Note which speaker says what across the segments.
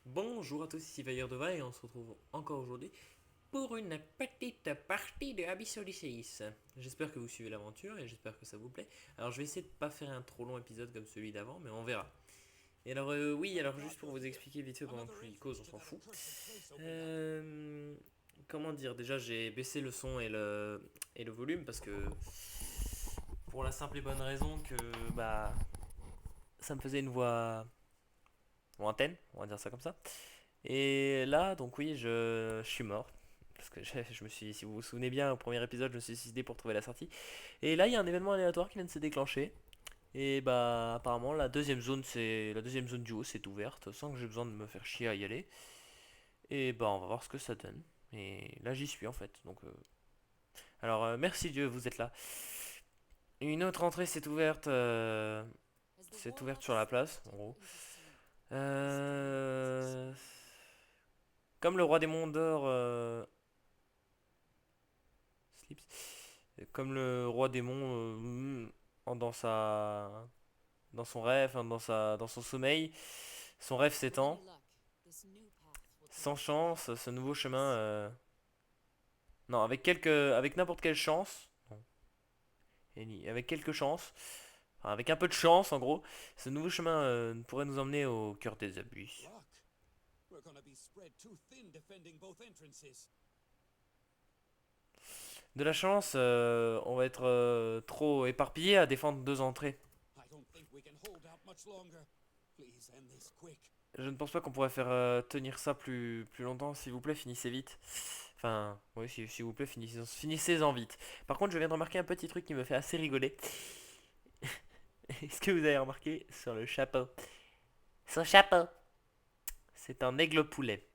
Speaker 1: Bonjour à tous, ici Dova et on se retrouve encore aujourd'hui pour une petite partie de Abyss Odyssey. J'espère que vous suivez l'aventure et j'espère que ça vous plaît. Alors je vais essayer de pas faire un trop long épisode comme celui d'avant, mais on verra. Et alors oui, alors juste pour vous expliquer vite fait pendant que je lui cause, on s'en fout. Euh, Comment dire, déjà j'ai baissé le son et le volume parce que pour la simple et bonne raison que bah ça me faisait une voix lointaine, on va dire ça comme ça. Et là, donc oui, je suis mort. Parce que je me suis, si vous vous souvenez bien, au premier épisode, je me suis suicidé pour trouver la sortie. Et là, il y a un événement aléatoire qui vient de se déclencher. Et bah, apparemment, la deuxième zone du haut s'est ouverte sans que j'ai besoin de me faire chier à y aller. Et bah, on va voir ce que ça donne. Et là, j'y suis en fait. Alors, merci Dieu, vous êtes là. Une autre entrée s'est ouverte sur la place, en gros. Euh, Comme le roi des monts d'or Slips. Comme le roi démon dans son rêve, hein, dans son sommeil, son rêve s'étend. Sans chance, ce nouveau chemin. Non, avec n'importe quelle chance. Non, avec quelques chances. Enfin, avec un peu de chance, en gros, ce nouveau chemin pourrait nous emmener au cœur des abysses. De la chance, on va être trop éparpillé à défendre deux entrées. Je ne pense pas qu'on pourrait faire tenir ça plus longtemps. S'il vous plaît, finissez vite. Enfin, oui, s'il vous plaît, finissez-en vite. Par contre, je viens de remarquer un petit truc qui me fait assez rigoler. Est-ce que vous avez remarqué sur le chapeau? Son chapeau, c'est un aigle poulet.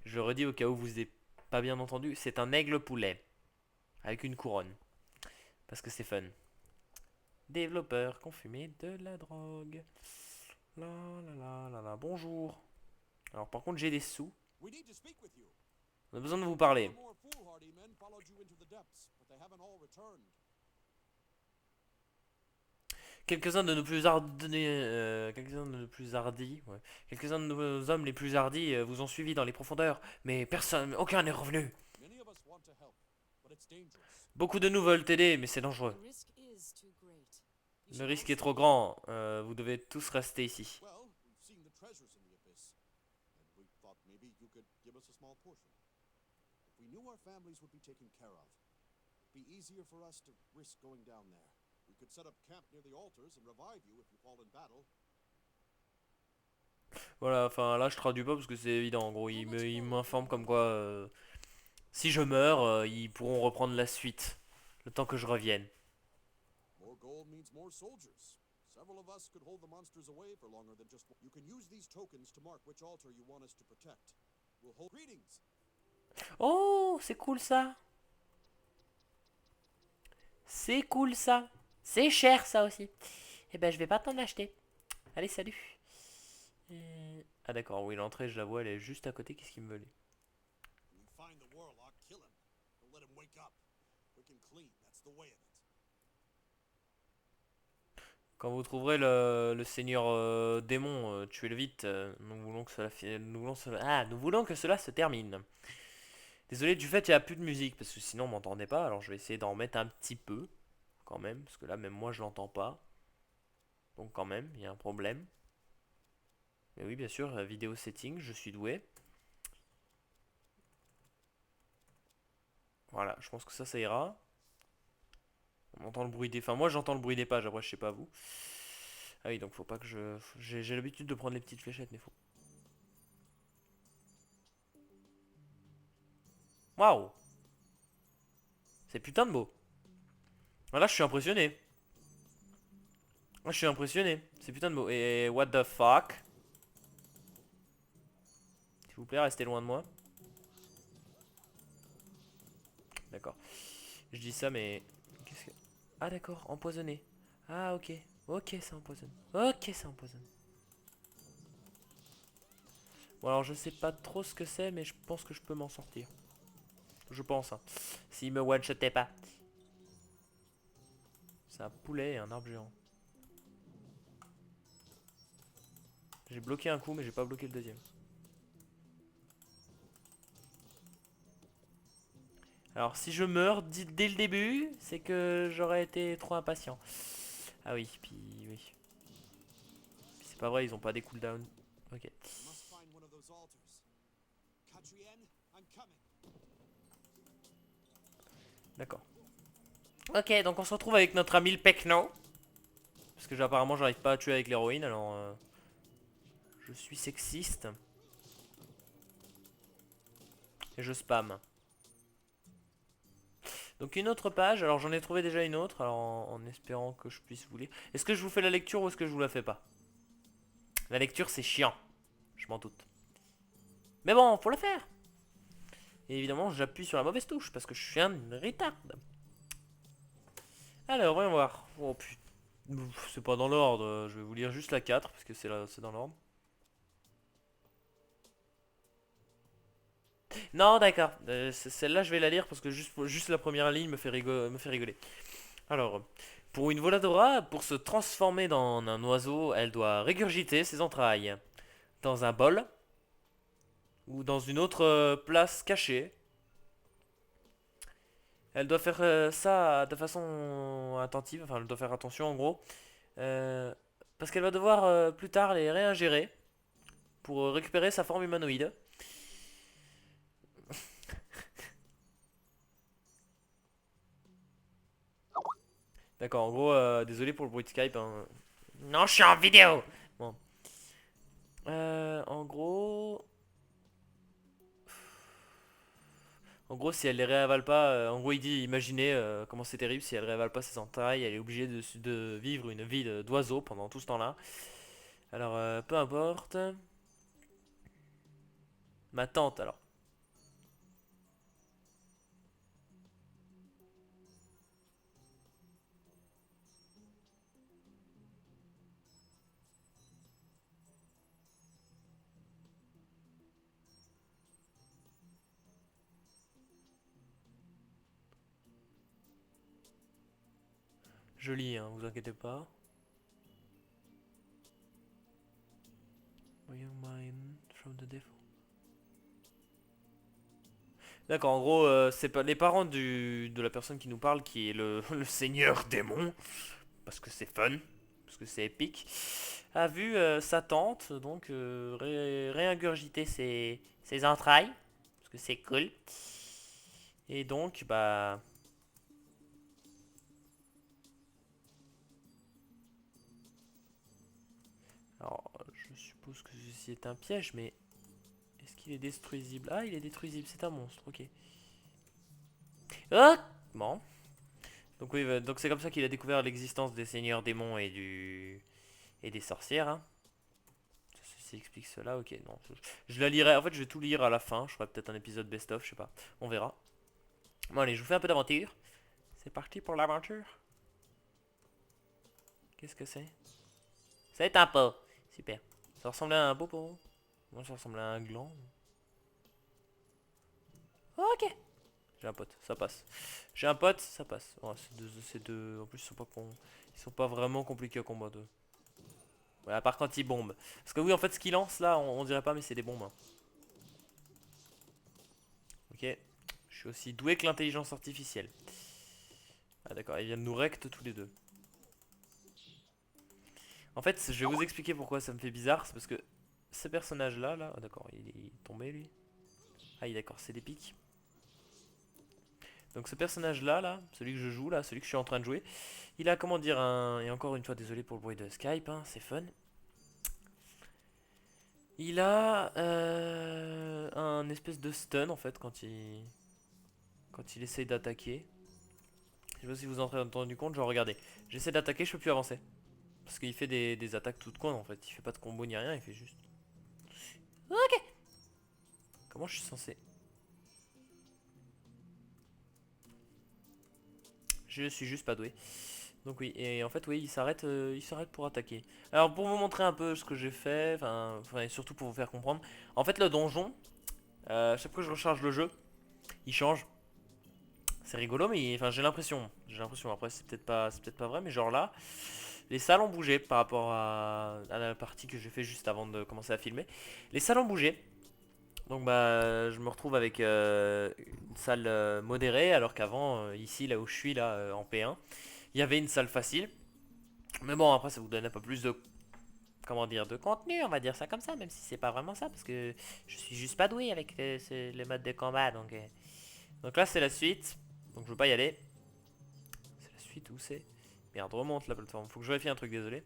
Speaker 1: Je redis au cas où vous n'avez pas bien entendu, c'est un aigle poulet. Avec une couronne. Parce que c'est fun. Développeur confumé de la drogue. La la la la la. Bonjour. Alors par contre j'ai des sous. On a besoin de vous parler. Quelques-uns de nos plus hardis, ouais. Quelques-uns de nos hommes les plus hardis vous ont suivi dans les profondeurs, mais personne, aucun n'est revenu. Beaucoup de nous veulent t'aider, mais c'est dangereux. Le risque est trop grand. Vous devez tous rester ici. Voilà, enfin là je traduis pas parce que c'est évident. En gros, il m'informe comme quoi si je meurs, ils pourront reprendre la suite le temps que je revienne. Oh, c'est cool ça. C'est cool ça. C'est cher ça aussi. Eh ben je vais pas t'en acheter. Allez, salut. Ah d'accord, oui, l'entrée, je la vois, elle est juste à côté. Qu'est-ce qu'il me veut lui? Quand vous trouverez le seigneur démon, tuez-le vite. Nous voulons que cela se termine. Désolé du fait, il n'y a plus de musique parce que sinon on m'entendait pas. Alors je vais essayer d'en mettre un petit peu quand même, parce que là même moi je l'entends pas. Donc quand même, il y a un problème. Mais oui, bien sûr, vidéo setting, je suis doué. Voilà, je pense que ça ira. On entend le bruit des. Enfin, moi j'entends le bruit des pages, après je sais pas vous. Ah oui, donc faut pas que je. J'ai l'habitude de prendre les petites fléchettes, mais faut. Waouh! C'est putain de beau. Là, je suis impressionné. Moi, je suis impressionné. C'est putain de beau. Et what the fuck? S'il vous plaît, restez loin de moi. D'accord. Je dis ça, mais. Qu'est-ce que. Ah, d'accord, empoisonné. Ah, ok. Ok, ça empoisonne. Ok, ça empoisonne. Bon, alors je sais pas trop ce que c'est, mais je pense que je peux m'en sortir. Je pense, hein. S'il me one-shotait pas. C'est un poulet et un arbre géant. J'ai bloqué un coup mais j'ai pas bloqué le deuxième. Alors si je meurs dès le début, c'est que j'aurais été trop impatient. Ah oui, puis oui. C'est pas vrai, ils ont pas des cooldowns. Ok. D'accord. Ok, donc on se retrouve avec notre ami le Pecno. Parce que apparemment j'arrive pas à tuer avec l'héroïne, alors je suis sexiste. Et je spam. Donc une autre page, alors j'en ai trouvé déjà une autre, alors en espérant que je puisse vous lire. Est-ce que je vous fais la lecture ou est-ce que je vous la fais pas? La lecture c'est chiant, je m'en doute. Mais bon, faut la faire. Et évidemment j'appuie sur la mauvaise touche parce que je suis un retard. Alors voyons voir. Oh putain, c'est pas dans l'ordre, je vais vous lire juste la 4 parce que c'est dans l'ordre. Non d'accord, celle-là je vais la lire parce que juste la première ligne me fait rigoler. Alors, pour une voladora, pour se transformer dans un oiseau, elle doit régurgiter ses entrailles dans un bol ou dans une autre place cachée. Elle doit faire ça de façon attentive, enfin elle doit faire attention en gros, euh, parce qu'elle va devoir plus tard les réingérer pour récupérer sa forme humanoïde. D'accord, en gros, désolé pour le bruit de Skype, hein. Non, je suis en vidéo. Bon. En gros, si elle les réavale pas, en gros, il dit, imaginez comment c'est terrible si elle réavale pas ses entrailles, elle est obligée de vivre une vie d'oiseau pendant tout ce temps-là. Alors, peu importe. Ma tante, alors. Je lis, hein, vous inquiétez pas. From the devil. D'accord, en gros, c'est pas les parents de la personne qui nous parle, qui est le seigneur démon, parce que c'est fun, parce que c'est épique, a vu sa tante donc réingurgiter ses entrailles, parce que c'est cool. Et donc, bah. Alors, je suppose que ceci est un piège, mais est-ce qu'il est détruisible? Ah, il est détruisible, c'est un monstre, ok. Ah bon. Donc oui, donc c'est comme ça qu'il a découvert l'existence des seigneurs démons et des sorcières. Hein. Ceci explique cela, ok. Non, je la lirai. En fait, je vais tout lire à la fin. Je ferai peut-être un épisode best-of, je sais pas. On verra. Bon, allez, je vous fais un peu d'aventure. C'est parti pour l'aventure. Qu'est-ce que c'est? C'est un pot. Super. Ça ressemble à un popo. Moi, ça ressemble à un gland. Ok. J'ai un pote, ça passe. J'ai un pote, ça passe. Oh, c'est deux. En plus, ils sont pas vraiment compliqués à combattre. Ouais, à part quand ils bombent. Parce que oui, en fait, ce qu'ils lancent là, on dirait pas, mais c'est des bombes. Hein. Ok. Je suis aussi doué que l'intelligence artificielle. Ah d'accord, ils viennent nous recte tous les deux. En fait, je vais vous expliquer pourquoi ça me fait bizarre. C'est parce que ce personnage-là, là... Oh d'accord, il est tombé lui. Ah oui, d'accord, c'est des pics. Donc ce personnage-là, là, celui que je joue, là, celui que je suis en train de jouer, il a, comment dire, un... Et encore une fois, désolé pour le bruit de Skype, hein, c'est fun. Il a un espèce de stun, en fait, quand il essaye d'attaquer. Je sais pas si vous en avez entendu compte, genre regardez, j'essaie d'attaquer, je peux plus avancer. Parce qu'il fait des attaques toutes con en fait, il fait pas de combo ni rien, il fait juste... Ok. Comment je suis censé... Je suis juste pas doué. Donc oui, et en fait oui, il s'arrête pour attaquer. Alors pour vous montrer un peu ce que j'ai fait, et surtout pour vous faire comprendre, en fait le donjon, chaque fois que je recharge le jeu, il change. C'est rigolo, mais enfin j'ai l'impression, après c'est peut-être pas vrai, mais genre là, Les salles ont bougé par rapport à la partie que j'ai fait juste avant de commencer à filmer. Les salles ont bougé. Donc bah je me retrouve avec une salle modérée alors qu'avant ici là où je suis là en P1 il y avait une salle facile. Mais bon après ça vous donne un peu plus de comment dire de contenu on va dire ça comme ça même si c'est pas vraiment ça parce que je suis juste pas doué avec les modes de combat donc là c'est la suite donc je veux pas y aller. C'est la suite où c'est? Merde remonte la plateforme faut que je vérifie un truc désolé.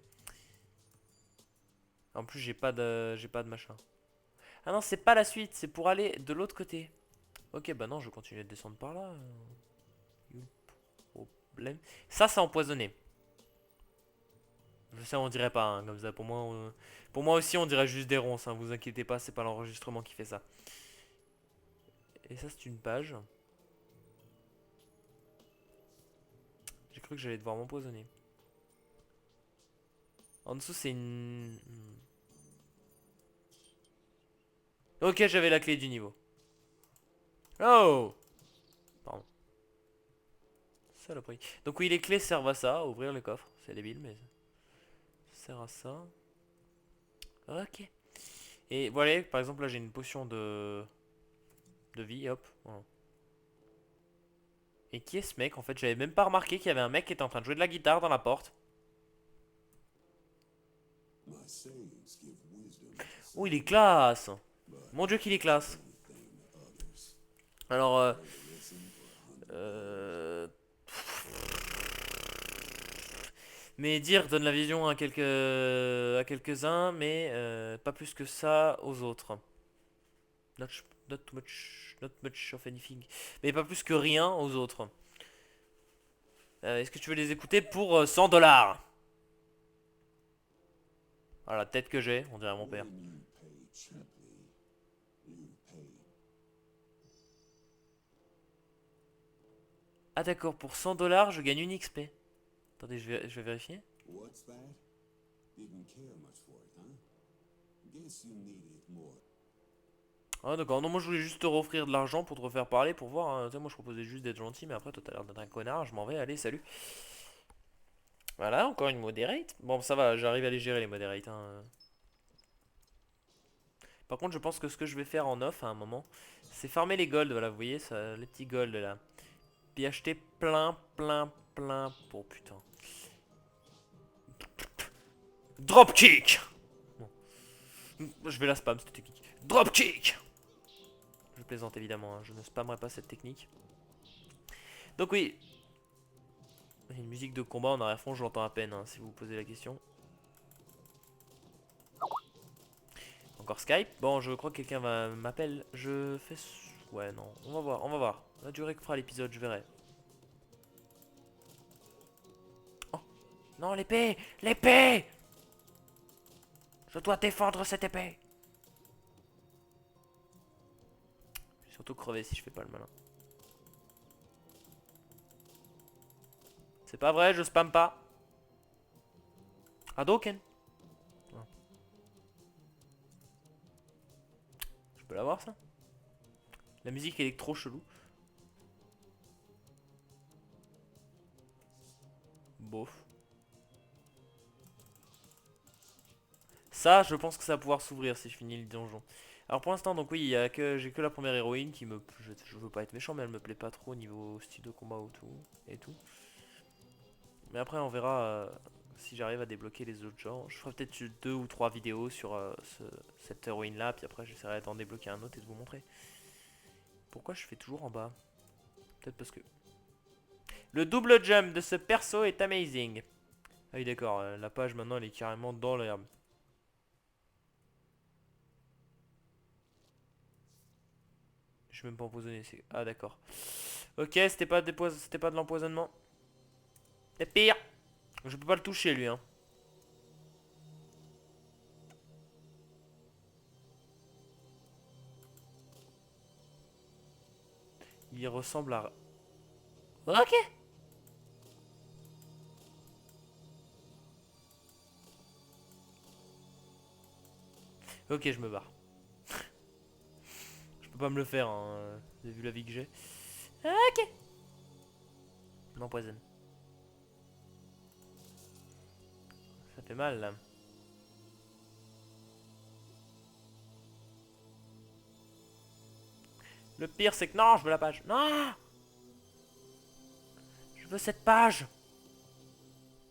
Speaker 1: En plus j'ai pas de machin. Ah non c'est pas la suite c'est pour aller de l'autre côté. Ok bah non je vais continuer de descendre par là. Problème. Ça, c'est empoisonné. Je sais, on dirait pas, hein, comme ça. Pour moi aussi, on dirait juste des ronces. Hein, vous inquiétez pas, c'est pas l'enregistrement qui fait ça. Et ça, c'est une page. J'ai cru que j'allais devoir m'empoisonner. En dessous, c'est une. Ok, j'avais la clé du niveau. Oh! Pardon. Saloperie. Donc, oui, les clés servent à ça, à ouvrir les coffres. C'est débile, mais ça sert à ça. Ok. Et voilà, par exemple, là, j'ai une potion de vie. Hop. Voilà. Et qui est ce mec? En fait, j'avais même pas remarqué qu'il y avait un mec qui était en train de jouer de la guitare dans la porte. Oh, il est classe! Mon dieu, qu'il est classe! Alors, euh, mes dires donnent la vision à quelques-uns, mais pas plus que ça aux autres. Not much of anything. Mais pas plus que rien aux autres. Est-ce que tu veux les écouter pour 100 dollars? Ah, la tête que j'ai, on dirait mon père. Ah d'accord, pour 100 dollars, je gagne une XP. Attendez, je vais vérifier. Ah d'accord, non moi je voulais juste te offrir de l'argent pour te refaire parler, pour voir, hein. Tu sais, moi je proposais juste d'être gentil, mais après toi t'as l'air d'être un connard, je m'en vais, allez, salut. Voilà, encore une moderate. Bon ça va, j'arrive à les gérer les moderates, hein. Par contre je pense que ce que je vais faire en off à un moment, c'est farmer les golds, voilà, vous voyez, ça, les petits golds là. Puis acheter plein. Oh putain. Dropkick. Bon. Je vais la spam cette technique. Dropkick. Je plaisante évidemment, hein. Je ne spammerai pas cette technique. Donc oui. Il y a une musique de combat en arrière-fond, je l'entends à peine, hein, si vous vous posez la question. Encore Skype. Bon, je crois que quelqu'un m'appelle. Je fais... Ouais, non. On va voir, on va voir. La durée que fera l'épisode, je verrai. Oh. Non, l'épée. L'épée. Je dois défendre cette épée. Je vais surtout crever si je fais pas le malin. C'est pas vrai, je spamme pas. Hadouken. Non. Je peux l'avoir ça? La musique elle est trop chelou. Bof. Ça, je pense que ça va pouvoir s'ouvrir si je finis le donjon. Alors pour l'instant, donc oui, j'ai que la première héroïne qui me... Je veux pas être méchant, mais elle me plaît pas trop au niveau style de combat et tout. Mais après, on verra si j'arrive à débloquer les autres genres. Je ferai peut-être 2 ou 3 vidéos sur cette héroïne-là, puis après j'essaierai d'en débloquer un autre et de vous montrer. Pourquoi je fais toujours en bas? Peut-être parce que... Le double jump de ce perso est amazing. Ah oui d'accord, la page maintenant elle est carrément dans l'herbe. Je suis même pas empoisonné. Ah d'accord. Ok, c'était pas de l'empoisonnement. C'est pire. Je peux pas le toucher lui hein. Il ressemble à... Ok. Ok, je me barre. Je peux pas me le faire, hein, vu la vie que j'ai. Ok. M'empoisonne. fait mal là. Le pire c'est que non, je veux la page. Non, je veux cette page.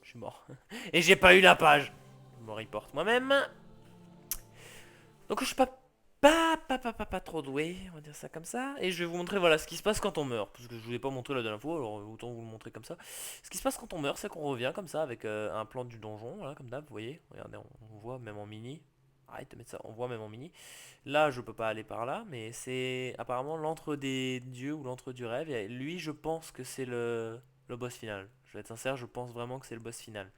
Speaker 1: Je suis mort. Et j'ai pas eu la page. Je me reporte moi-même. Donc je suis pas trop doué, on va dire ça comme ça. Et je vais vous montrer voilà ce qui se passe quand on meurt. Parce que je vous ai pas montré la dernière fois, alors autant vous le montrer comme ça. Ce qui se passe quand on meurt, c'est qu'on revient comme ça avec un plan du donjon, voilà, comme d'hab, vous voyez. Regardez, on voit même en mini. Arrête de mettre ça, on voit même en mini. Là, je peux pas aller par là, mais c'est apparemment l'antre des dieux ou l'antre du rêve. Et lui, je pense que c'est le boss final. Je vais être sincère, je pense vraiment que c'est le boss final.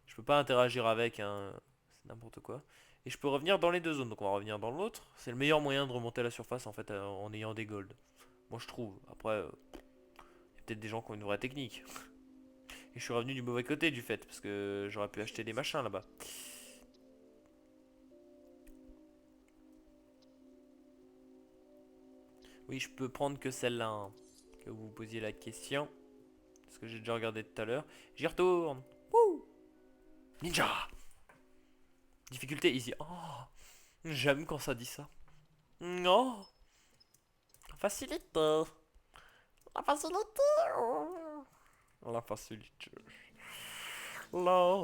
Speaker 1: Je peux pas interagir avec, hein, c'est n'importe quoi. Et je peux revenir dans les deux zones, donc on va revenir dans l'autre. C'est le meilleur moyen de remonter à la surface en fait en ayant des golds. Moi je trouve. Après, il y a peut-être des gens qui ont une vraie technique. Et je suis revenu du mauvais côté du fait, parce que j'aurais pu acheter des machins là-bas. Oui, je peux prendre que celle-là, hein, que vous vous posiez la question. Parce que j'ai déjà regardé tout à l'heure. J'y retourne. Wouh! Ninja! Difficulté easy. Oh! J'aime quand ça dit ça. Non! Facilité! La facilité! La facilité. La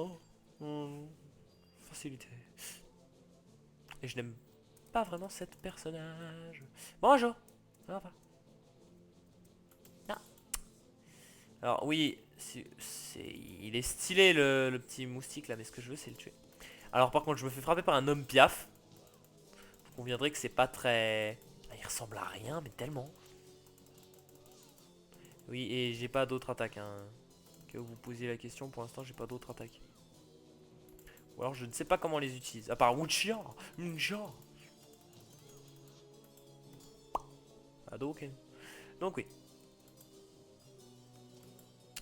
Speaker 1: facilité. Et je n'aime pas vraiment cette personnage. Bonjour! Ça va? Ah. Alors oui, il est stylé le petit moustique là, mais ce que je veux c'est le tuer. Alors par contre je me fais frapper par un homme piaf. Vous conviendrez que c'est pas très... Il ressemble à rien mais tellement. Oui et j'ai pas d'autre attaque hein. Que vous posiez la question, pour l'instant j'ai pas d'autre attaque. Ou alors je ne sais pas comment les utiliser. À part Wuchia, Ninja. Hadouken. Donc oui.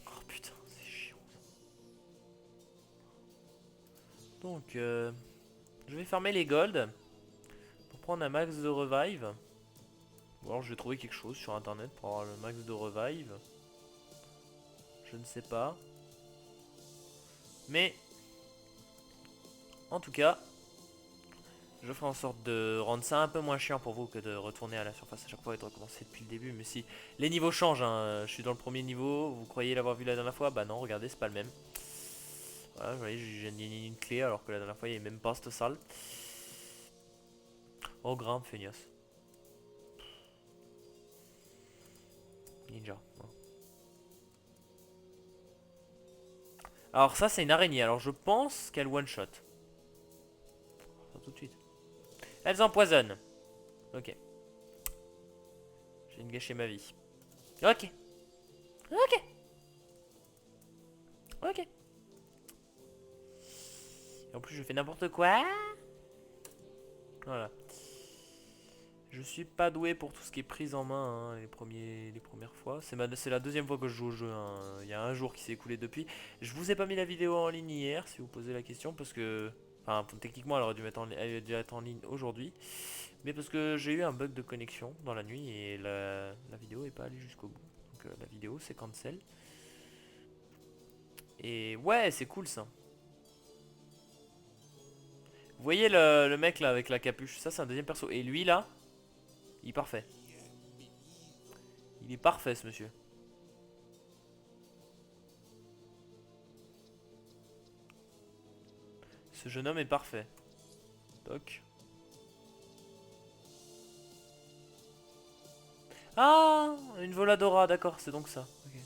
Speaker 1: Oh putain, c'est chiant. Donc je vais fermer les golds pour prendre un max de revive. Ou alors je vais trouver quelque chose sur internet pour avoir le max de revive. Je ne sais pas. Mais en tout cas, je ferai en sorte de rendre ça un peu moins chiant pour vous que de retourner à la surface à chaque fois et de recommencer depuis le début. Mais si les niveaux changent, hein, je suis dans le premier niveau, vous croyez l'avoir vu la dernière fois? Bah non, regardez, c'est pas le même. Voilà, vous voyez, j'ai une clé alors que la dernière fois il n'y avait même pas cette salle. Oh, grimpe, feignasse. Ninja. Hein. Alors ça c'est une araignée, alors je pense qu'elle one shot. Ça tout de suite. Elles empoisonnent. Ok. Je viens de gâcher ma vie. Ok. Ok. Ok. Et en plus je fais n'importe quoi. Voilà. Je suis pas doué pour tout ce qui est prise en main hein, les premières fois. C'est la deuxième fois que je joue au jeu. Hein. Il y a un jour qui s'est écoulé depuis. Je vous ai pas mis la vidéo en ligne hier si vous posez la question parce que... Enfin techniquement elle aurait dû, elle aurait dû être en ligne aujourd'hui. Mais parce que j'ai eu un bug de connexion dans la nuit et la vidéo est pas allée jusqu'au bout. Donc la vidéo c'est cancel. Et ouais c'est cool ça. Vous voyez le mec là avec la capuche, ça c'est un deuxième perso. Et lui là, il est parfait. Il est parfait ce monsieur. Ce jeune homme est parfait. Toc. Ah, une Voladora, d'accord, c'est donc ça. Okay.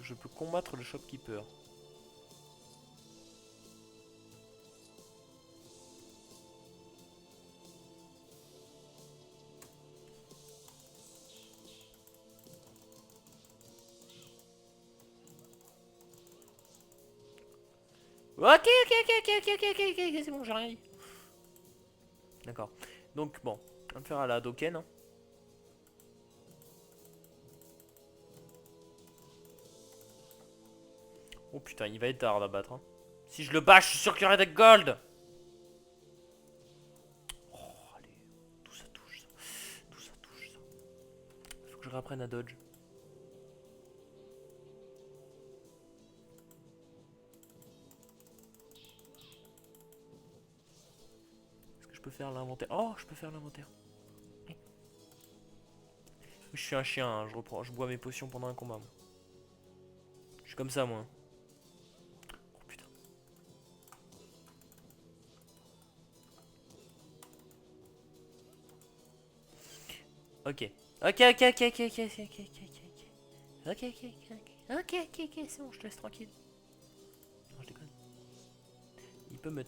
Speaker 1: Je peux combattre le shopkeeper. Ok, c'est bon, j'ai rien dit. D'accord. Donc, bon, on va me faire à la Hadoken. Hein. Oh putain, il va être tard à battre. Hein. Si je le bats, je suis sûr qu'il y aurait des gold. Oh, allez. Tout ça touche, ça. Tout ça touche, ça. Faut que je réapprenne à dodge. peux faire l'inventaire. Oh, je peux faire l'inventaire. Je suis un chien, hein. Je bois mes potions pendant un combat. Moi. Je suis comme ça, moi. Oh putain. Ok. Ok, c'est bon, je te laisse tranquille. Non, je déconne. Il peut me...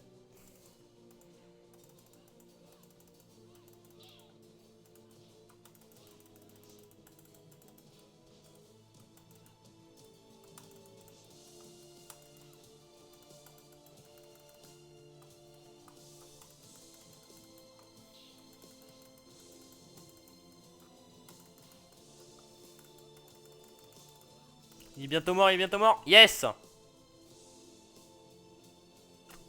Speaker 1: Il est bientôt mort, il est bientôt mort. Yes!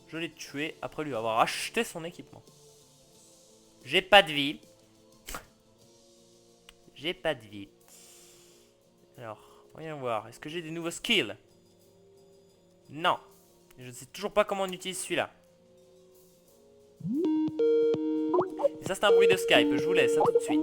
Speaker 1: Je l'ai tué après lui avoir acheté son équipement. J'ai pas de vie. J'ai pas de vie. Alors, voyons voir. Est-ce que j'ai des nouveaux skills? Non. Je ne sais toujours pas comment on utilise celui-là. Et ça, c'est un bruit de Skype. Je vous laisse, à tout de suite.